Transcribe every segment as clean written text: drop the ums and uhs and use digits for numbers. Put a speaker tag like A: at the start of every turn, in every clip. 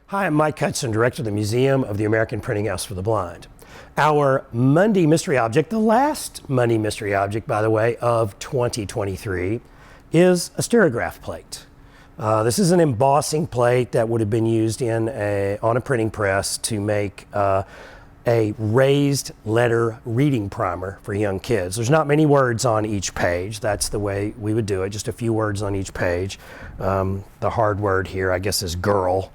A: Hi, I'm Mike Hudson, Director of the Museum of the American Printing House for the Blind. Our Monday mystery object, the last Monday mystery object, by the way, of 2023, is a stereograph plate. This is an embossing plate that would have been used on a printing press to make a raised letter reading primer for young kids. There's not many words on each page. That's the way we would do it, just a few words on each page. The hard word here, I guess, is girl.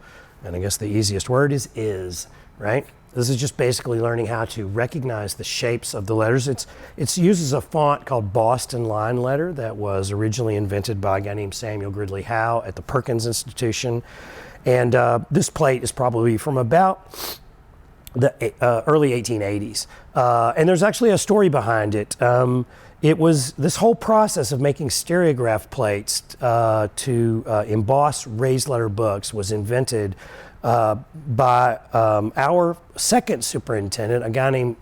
A: And I guess the easiest word is, right? This is just basically learning how to recognize the shapes of the letters. It uses a font called Boston Line Letter that was originally invented by a guy named Samuel Gridley Howe at the Perkins Institution. And this plate is probably from about the early 1880s. And there's actually a story behind it. It was this whole process of making stereograph plates to emboss raised letter books was invented by our second superintendent, a guy named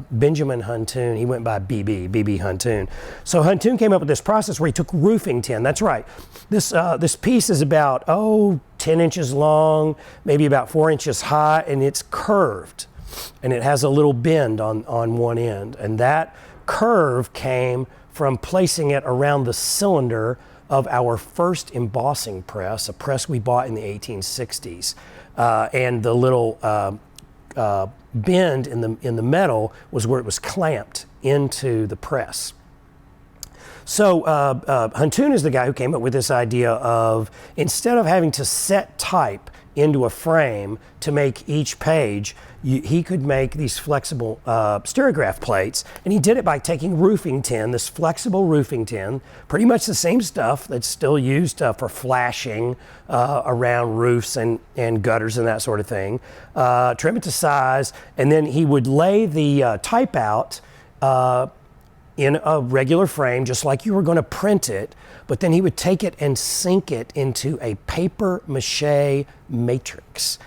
A: Benjamin Huntoon. He went by B.B. Huntoon. So Huntoon came up with this process where he took roofing tin. That's right. This piece is about, 10 inches long, maybe about 4 inches high, and it's curved. And it has a little bend on one end. And that curve came from placing it around the cylinder of our first embossing press, a press we bought in the 1860s. And the little bend in the metal was where it was clamped into the press. So Huntoon is the guy who came up with this idea of, instead of having to set type into a frame to make each page, he could make these flexible stereograph plates, and he did it by taking roofing tin, this flexible roofing tin, pretty much the same stuff that's still used for flashing around roofs and gutters and that sort of thing, trim it to size, and then he would lay the type out in a regular frame, just like you were going to print it, but then he would take it and sink it into a paper mache matrix.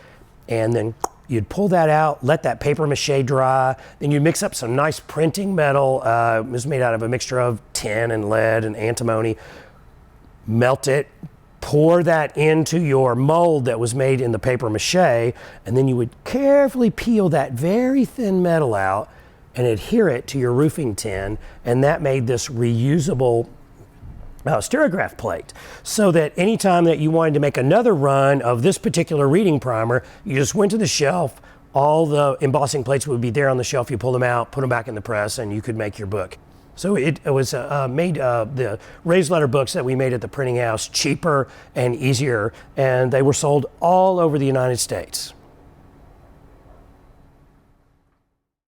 A: And then you'd pull that out, let that paper mache dry, then you'd mix up some nice printing metal. It was made out of a mixture of tin and lead and antimony. Melt it, pour that into your mold that was made in the paper mache, and then you would carefully peel that very thin metal out and adhere it to your roofing tin, and that made this reusable stereograph plate, so that anytime that you wanted to make another run of this particular reading primer, you just went to the shelf, all the embossing plates would be there on the shelf, you pull them out, put them back in the press, and you could make your book. So it was made the raised letter books that we made at the printing house cheaper and easier, and they were sold all over the United States.